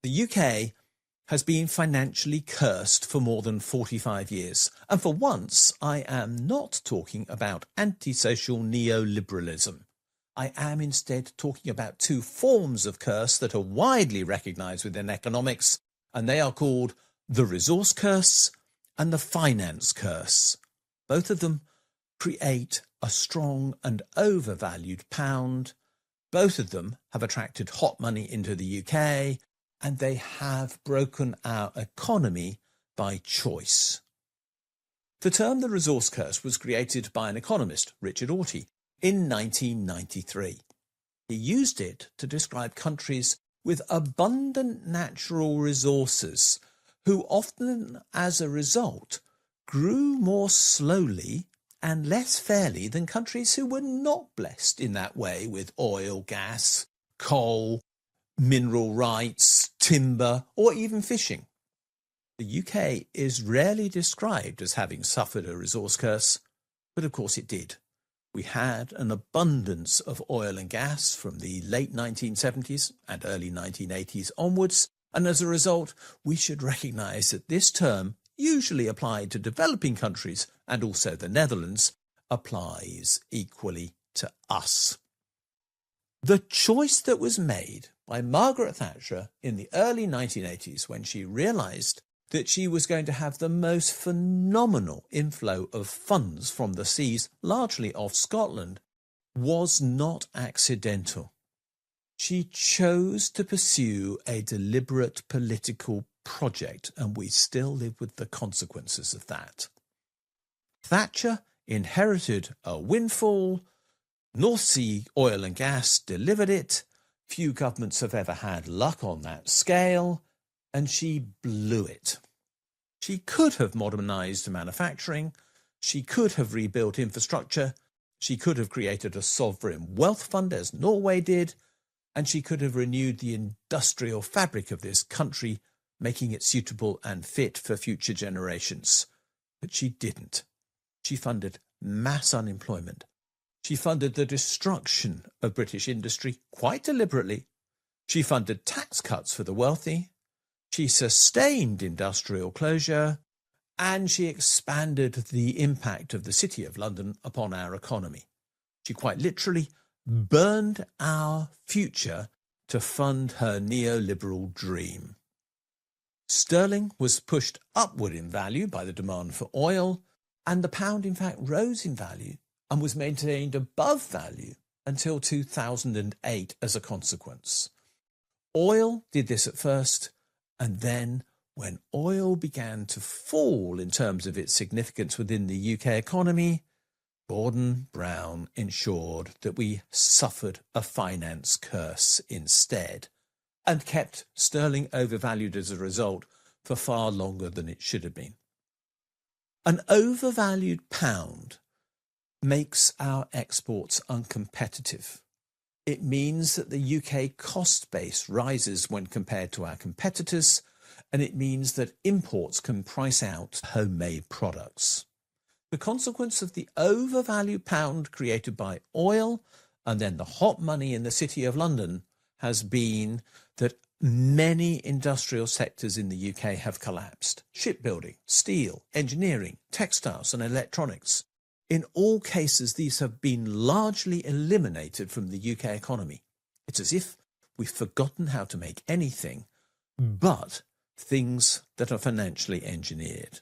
The UK has been financially cursed for more than 45 years. And for once, I am not talking about antisocial neoliberalism. I am instead talking about two forms of curse that are widely recognised within economics, and they are called the resource curse and the finance curse. Both of them create a strong and overvalued pound. Both of them have attracted hot money into the UK, and they have broken our economy by choice. The term the resource curse was created by an economist, Richard Rorty, in 1993. He used it to describe countries with abundant natural resources who often, as a result, grew more slowly and less fairly than countries who were not blessed in that way with oil, gas, coal, mineral rights, timber, or even fishing. The UK is rarely described as having suffered a resource curse, but of course it did. We had an abundance of oil and gas from the late 1970s and early 1980s onwards, and as a result, we should recognise that this term, usually applied to developing countries and also the Netherlands, applies equally to us. The choice that was made by Margaret Thatcher in the early 1980s, when she realised that she was going to have the most phenomenal inflow of funds from the seas, largely off Scotland, was not accidental. She chose to pursue a deliberate political project, and we still live with the consequences of that. Thatcher inherited a windfall. North Sea oil and gas delivered it. Few governments have ever had luck on that scale, and she blew it. She could have modernised manufacturing. She could have rebuilt infrastructure. She could have created a sovereign wealth fund, as Norway did, and she could have renewed the industrial fabric of this country, making it suitable and fit for future generations. But she didn't. She funded mass unemployment. She funded the destruction of British industry quite deliberately. She funded tax cuts for the wealthy. She sustained industrial closure, and she expanded the impact of the City of London upon our economy. She quite literally burned our future to fund her neoliberal dream. Sterling was pushed upward in value by the demand for oil, and the pound in fact rose in value and was maintained above value until 2008 as a consequence. Oil did this at first, and then when oil began to fall in terms of its significance within the UK economy, Gordon Brown ensured that we suffered a finance curse instead, and kept sterling overvalued as a result for far longer than it should have been. An overvalued pound makes our exports uncompetitive. It means that the UK cost base rises when compared to our competitors, and it means that imports can price out homemade products. The consequence of the overvalued pound created by oil and then the hot money in the City of London has been that many industrial sectors in the UK have collapsed. Shipbuilding, steel, engineering, textiles and electronics. In all cases, these have been largely eliminated from the UK economy. It's as if we've forgotten how to make anything but things that are financially engineered.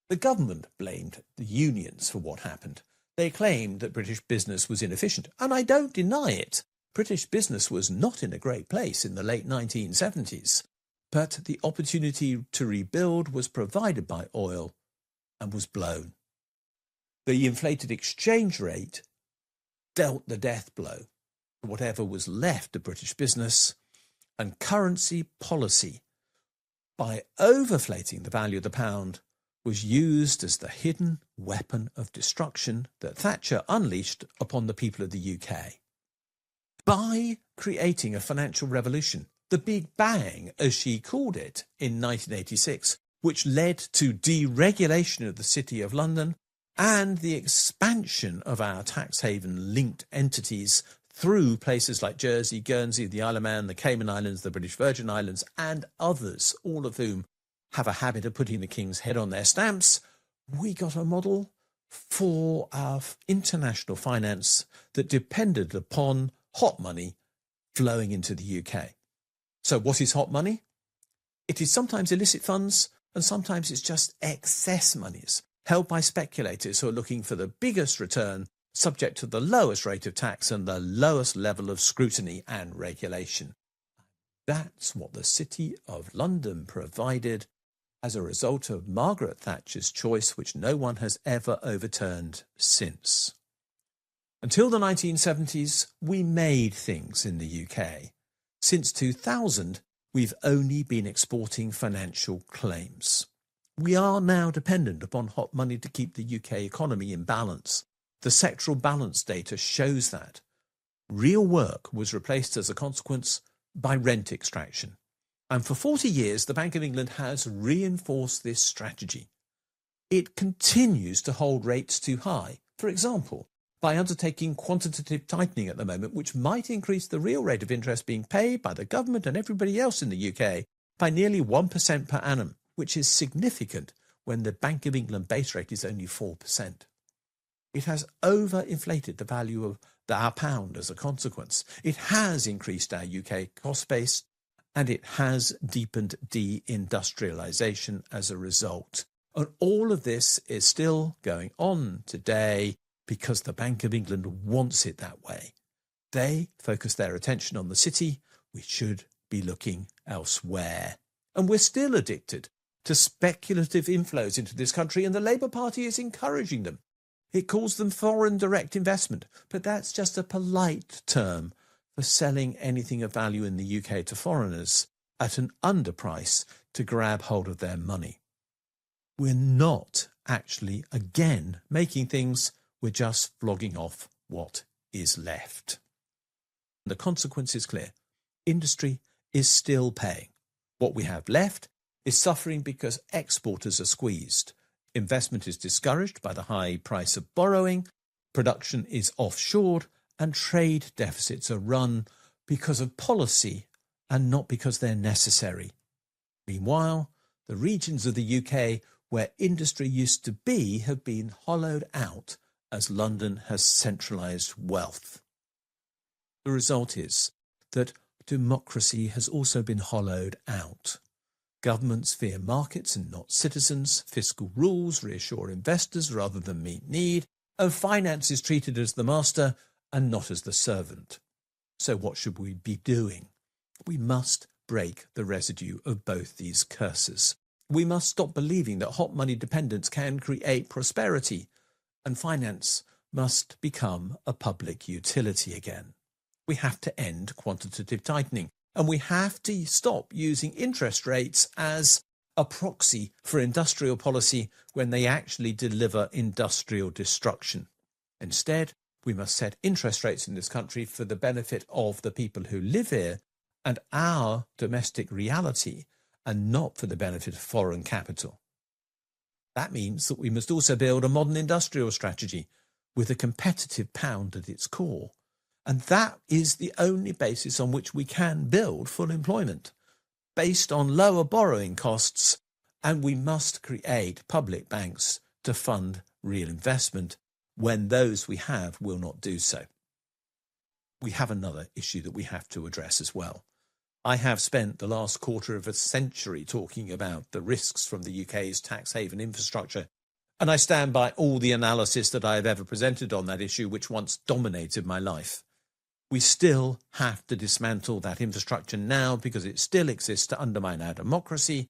The government blamed the unions for what happened. They claimed that British business was inefficient, and I don't deny it. British business was not in a great place in the late 1970s, but the opportunity to rebuild was provided by oil and was blown. The inflated exchange rate dealt the death blow to whatever was left of British business, and currency policy, by overflating the value of the pound, was used as the hidden weapon of destruction that Thatcher unleashed upon the people of the UK. By creating a financial revolution, the Big Bang, as she called it, in 1986, which led to deregulation of the City of London and the expansion of our tax haven-linked entities through places like Jersey, Guernsey, the Isle of Man, the Cayman Islands, the British Virgin Islands, and others, all of whom have a habit of putting the king's head on their stamps, we got a model for our international finance that depended upon hot money flowing into the UK. So what is hot money? It is sometimes illicit funds, and sometimes it's just excess monies held by speculators who are looking for the biggest return, subject to the lowest rate of tax and the lowest level of scrutiny and regulation. That's what the City of London provided as a result of Margaret Thatcher's choice, which no one has ever overturned since. Until the 1970s, we made things in the UK. Since 2000, we've only been exporting financial claims. We are now dependent upon hot money to keep the UK economy in balance. The sectoral balance data shows that. Real work was replaced as a consequence by rent extraction. And for 40 years, the Bank of England has reinforced this strategy. It continues to hold rates too high. For example, by undertaking quantitative tightening at the moment, which might increase the real rate of interest being paid by the government and everybody else in the UK by nearly 1% per annum, which is significant when the Bank of England base rate is only 4%. It has overinflated the value of our pound as a consequence. It has increased our UK cost base, and it has deepened deindustrialisation as a result. And all of this is still going on today because the Bank of England wants it that way. They focus their attention on the city. We should be looking elsewhere. And we're still addicted to speculative inflows into this country, and the Labour Party is encouraging them. It calls them foreign direct investment, but that's just a polite term for selling anything of value in the UK to foreigners at an underprice to grab hold of their money. We're not actually, again, making things, we're just flogging off what is left. The consequence is clear. Industry is still paying. What we have left is suffering because exporters are squeezed. Investment is discouraged by the high price of borrowing, production is offshored, and trade deficits are run because of policy and not because they're necessary. Meanwhile, the regions of the UK where industry used to be have been hollowed out as London has centralised wealth. The result is that democracy has also been hollowed out. Governments fear markets and not citizens, fiscal rules reassure investors rather than meet need, and finance is treated as the master and not as the servant. So what should we be doing? We must break the residue of both these curses. We must stop believing that hot money dependence can create prosperity, and finance must become a public utility again. We have to end quantitative tightening, and we have to stop using interest rates as a proxy for industrial policy when they actually deliver industrial destruction. Instead, we must set interest rates in this country for the benefit of the people who live here and our domestic reality, and not for the benefit of foreign capital. That means that we must also build a modern industrial strategy with a competitive pound at its core. And that is the only basis on which we can build full employment, based on lower borrowing costs, and we must create public banks to fund real investment when those we have will not do so. We have another issue that we have to address as well. I have spent the last quarter of a century talking about the risks from the UK's tax haven infrastructure, and I stand by all the analysis that I have ever presented on that issue, which once dominated my life. We still have to dismantle that infrastructure now because it still exists to undermine our democracy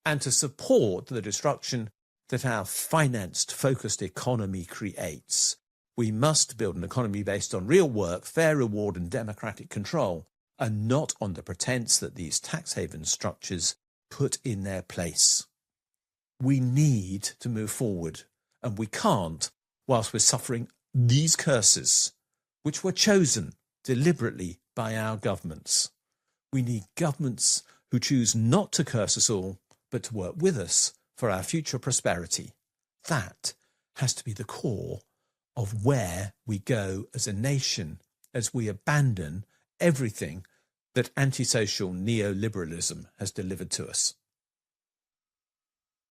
and to support the destruction that our financed-focused economy creates. We must build an economy based on real work, fair reward and democratic control, and not on the pretense that these tax haven structures put in their place. We need to move forward, and we can't whilst we're suffering these curses, which were chosen deliberately by our governments. We need governments who choose not to curse us all, but to work with us for our future prosperity. That has to be the core of where we go as a nation as we abandon everything that antisocial neoliberalism has delivered to us.